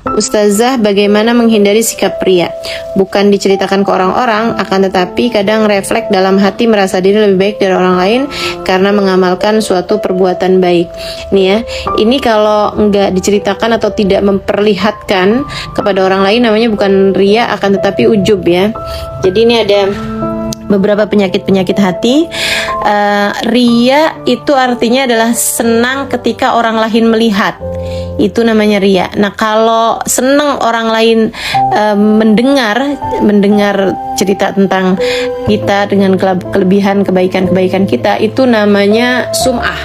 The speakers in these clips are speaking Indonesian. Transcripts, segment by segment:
Ustazah, bagaimana menghindari sikap ria? Bukan diceritakan ke orang-orang, akan tetapi kadang refleks dalam hati merasa diri lebih baik dari orang lain karena mengamalkan suatu perbuatan baik. Nih ya, ini kalau nggak diceritakan atau tidak memperlihatkan kepada orang lain namanya bukan ria, akan tetapi ujub ya. Jadi ini ada beberapa penyakit-penyakit hati. Ria itu artinya adalah senang ketika orang lain melihat, itu namanya ria. Nah, kalau senang orang lain mendengar cerita tentang kita dengan kelebihan kebaikan kita, itu namanya sum'ah.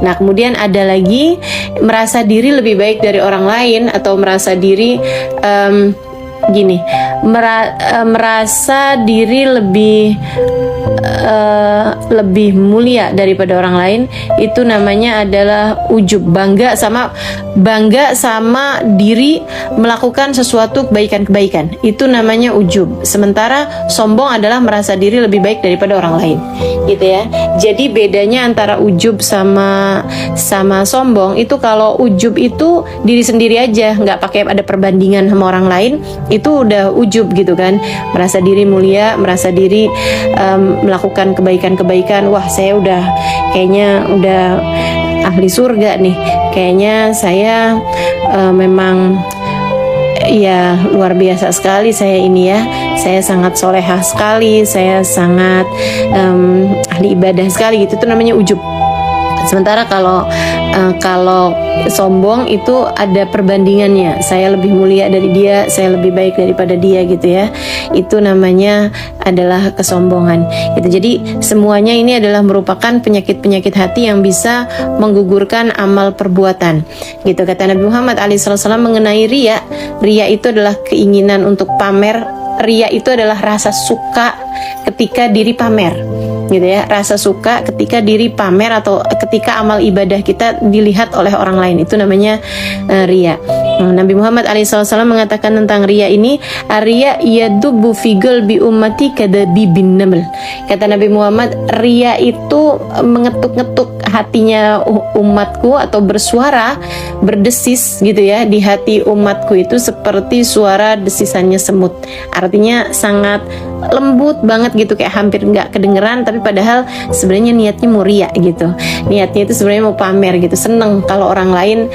Nah, kemudian ada lagi merasa diri lebih baik dari orang lain, atau merasa diri merasa diri lebih mulia daripada orang lain, itu namanya adalah ujub. Bangga sama diri melakukan sesuatu kebaikan, itu namanya ujub. Sementara sombong adalah merasa diri lebih baik daripada orang lain, gitu ya. Jadi bedanya antara ujub sama sombong itu, kalau ujub itu diri sendiri aja, nggak pakai ada perbandingan sama orang lain, itu udah ujub gitu kan, merasa diri mulia, merasa diri melakukan kebaikan. Wah, saya kayaknya udah ahli surga nih, kayaknya saya memang ya luar biasa sekali saya ini ya, saya sangat solehah sekali, saya sangat ahli ibadah sekali gitu, itu namanya ujub. Sementara kalau sombong itu ada perbandingannya, saya lebih mulia dari dia, saya lebih baik daripada dia gitu ya, itu namanya adalah kesombongan gitu. Jadi semuanya ini adalah merupakan penyakit-penyakit hati yang bisa menggugurkan amal perbuatan gitu. Kata Nabi Muhammad SAW mengenai ria itu adalah keinginan untuk pamer. Ria itu adalah rasa suka ketika diri pamer gitu ya, rasa suka ketika diri pamer atau ketika amal ibadah kita dilihat oleh orang lain, itu namanya ria. Nabi Muhammad SAW mengatakan tentang ria ini, ria yadubu fi qalbi ummati kadabi bin naml. Kata Nabi Muhammad, ria itu mengetuk-ngetuk hatinya umatku, atau bersuara, berdesis gitu ya di hati umatku itu seperti suara desisannya semut. Artinya sangat lembut banget gitu, kayak hampir nggak kedengeran, tapi padahal sebenarnya niatnya mau ria gitu. Niatnya itu sebenarnya mau pamer gitu, seneng kalau orang lain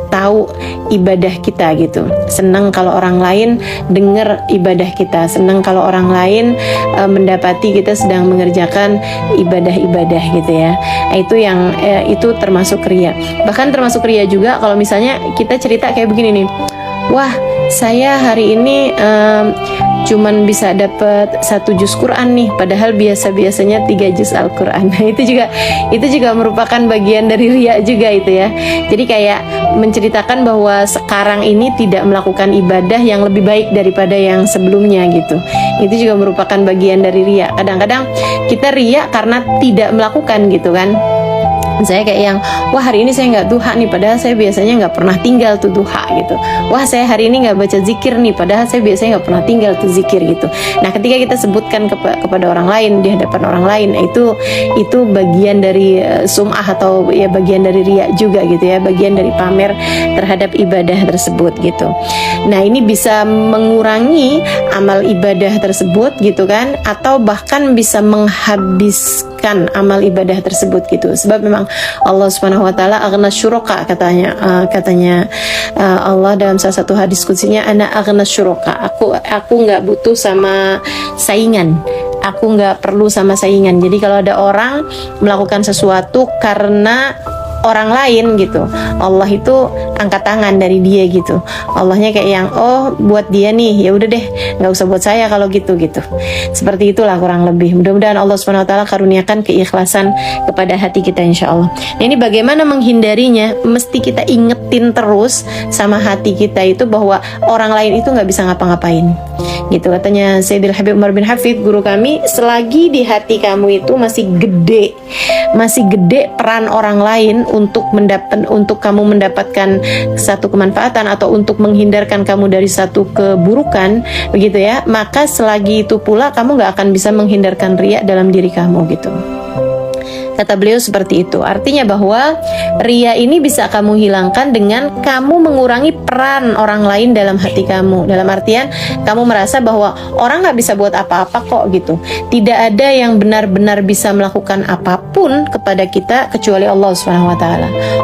tahu ibadah kita gitu, senang kalau orang lain dengar ibadah kita, senang kalau orang lain mendapati kita sedang mengerjakan ibadah-ibadah gitu ya. Itu yang itu termasuk ria. Bahkan termasuk ria juga kalau misalnya kita cerita kayak begini nih, wah saya hari ini cuman bisa dapat 1 juz Quran nih, padahal biasanya 3 juz Al-Quran. Nah, itu juga merupakan bagian dari ria juga itu ya. Jadi kayak menceritakan bahwa sekarang ini tidak melakukan ibadah yang lebih baik daripada yang sebelumnya gitu. Itu juga merupakan bagian dari ria. Kadang-kadang kita ria karena tidak melakukan gitu kan. Saya kayak yang, wah hari ini saya nggak duha nih, padahal saya biasanya nggak pernah tinggal tuh duha gitu. Wah saya hari ini nggak baca zikir nih, padahal saya biasanya nggak pernah tinggal tuh zikir gitu. Nah, ketika kita sebutkan kepada orang lain, di hadapan orang lain, itu bagian dari sum'ah, atau ya bagian dari ria juga gitu ya, bagian dari pamer terhadap ibadah tersebut gitu. Nah, ini bisa mengurangi amal ibadah tersebut gitu kan, atau bahkan bisa menghabiskan amal ibadah tersebut gitu. Sebab memang Allah Subhanahu wa taala aghna syuraka, katanya Allah dalam salah satu hadis qudsinya, ana aghna syuraka, aku nggak butuh sama saingan, aku nggak perlu sama saingan. Jadi kalau ada orang melakukan sesuatu karena orang lain gitu, Allah itu angkat tangan dari dia gitu. Allahnya kayak yang, oh buat dia nih, ya udah deh, nggak usah buat saya kalau gitu. Seperti itulah kurang lebih. Mudah-mudahan Allah Subhanahu wa taala karuniakan keikhlasan kepada hati kita insyaallah. Nah, ini bagaimana menghindarinya? Mesti kita ingetin terus sama hati kita itu bahwa orang lain itu nggak bisa ngapa-ngapain. Gitu katanya Sayyidil Habib Umar bin Hafid, guru kami, selagi di hati kamu itu masih gede peran orang lain untuk kamu mendapatkan satu kemanfaatan atau untuk menghindarkan kamu dari satu keburukan begitu ya, maka selagi itu pula kamu nggak akan bisa menghindarkan riya dalam diri kamu gitu. Kata beliau seperti itu. Artinya bahwa ria ini bisa kamu hilangkan dengan kamu mengurangi peran orang lain dalam hati kamu. Dalam artian kamu merasa bahwa orang gak bisa buat apa-apa kok gitu. Tidak ada yang benar-benar bisa melakukan apapun kepada kita kecuali Allah SWT.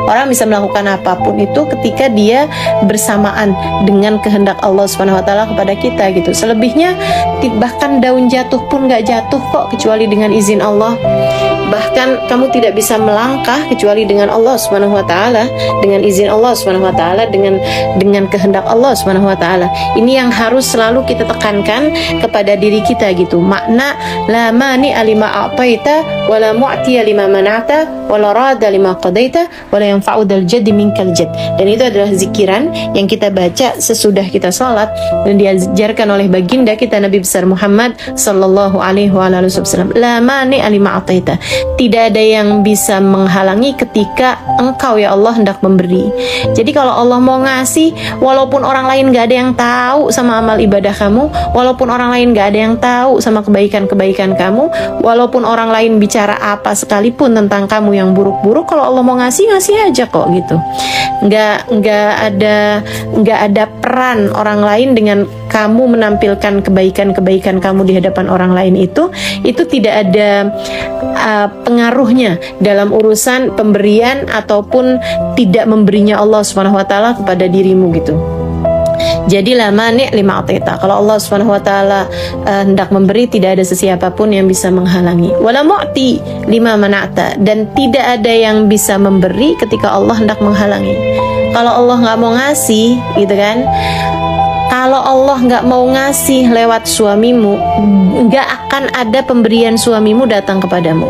Orang bisa melakukan apapun itu ketika dia bersamaan dengan kehendak Allah SWT kepada kita gitu. Selebihnya bahkan daun jatuh pun gak jatuh kok kecuali dengan izin Allah. Bahkan kamu tidak bisa melangkah kecuali dengan Allah Subhanahu wa taala, dengan izin Allah Subhanahu wa taala, dengan kehendak Allah Subhanahu wa taala. Ini yang harus selalu kita tekankan kepada diri kita gitu. Makna la mani alima a'taita wa la mu'tiya lima mana'ta wa la rada lima qadaita wa la yanfa'u dzal jaddi minkal jadd. Dan itu adalah zikiran yang kita baca sesudah kita salat dan diajarkan oleh baginda kita Nabi besar Muhammad sallallahu alaihi wasallam. La mani alima a'taita. Tidak ada yang bisa menghalangi ketika engkau ya Allah hendak memberi. Jadi kalau Allah mau ngasih, walaupun orang lain gak ada yang tahu sama amal ibadah kamu, walaupun orang lain gak ada yang tahu sama kebaikan-kebaikan kamu, walaupun orang lain bicara apa sekalipun tentang kamu yang buruk-buruk, kalau Allah mau ngasih, ngasih aja kok gitu. Nggak ada peran orang lain dengan kamu menampilkan kebaikan-kebaikan kamu di hadapan orang lain itu tidak ada pengaruhnya dalam urusan pemberian ataupun tidak memberinya Allah Subhanahu wa taala kepada dirimu gitu. Jadi la mani lima atita. Kalau Allah Subhanahu wa taala hendak memberi, tidak ada sesiapapun yang bisa menghalangi. Wala mu'ti lima mana'ta, dan tidak ada yang bisa memberi ketika Allah hendak menghalangi. Kalau Allah nggak mau ngasih gitu kan, kalau Allah nggak mau ngasih lewat suamimu, nggak akan ada pemberian suamimu datang kepadamu.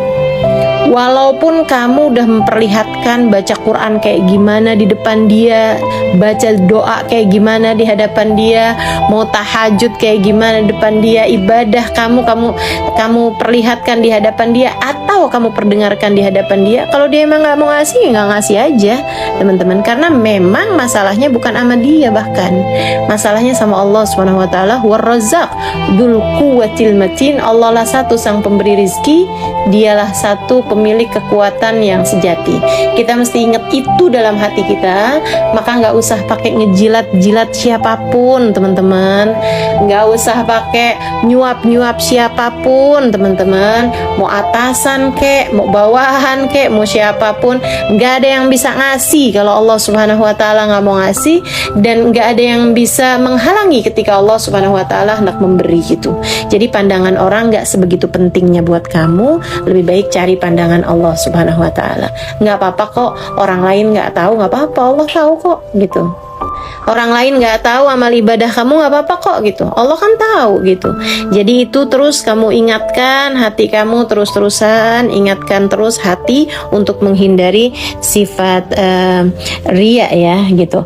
Walaupun kamu udah memperlihatkan baca Quran kayak gimana di depan dia, baca doa kayak gimana di hadapan dia, mau tahajud kayak gimana di depan dia, ibadah kamu perlihatkan di hadapan dia atau kamu perdengarkan di hadapan dia, kalau dia emang nggak mau ngasih, nggak ngasih aja teman-teman. Karena memang masalahnya bukan sama dia, bahkan masalahnya sama Allah Subhanahu wa taala. War-Razzaq dzul quwwatil matin. Allah lah satu sang pemberi rizki, dialah satu pemilik kekuatan yang sejati. Kita mesti ingat itu dalam hati kita. Maka nggak usah pakai ngejilat-jilat siapapun teman-teman, nggak usah pakai nyuap-nyuap siapapun teman-teman, mau atasan kek, mau bawahan kek, mau siapapun, nggak ada yang bisa ngasih kalau Allah Subhanahu wa taala nggak mau ngasih, dan nggak ada yang bisa menghalangi ketika Allah Subhanahu wa taala hendak memberi gitu. Jadi pandangan orang nggak sebegitu pentingnya buat kamu, lebih baik cari pandangan Allah Subhanahu wa taala. Nggak apa-apa kok orang lain nggak tahu, nggak apa-apa, Allah tahu kok gitu. Orang lain nggak tahu amal ibadah kamu, nggak apa-apa kok gitu, Allah kan tahu gitu. Jadi itu terus kamu ingatkan hati kamu, terus-terusan ingatkan terus hati untuk menghindari sifat riya ya gitu.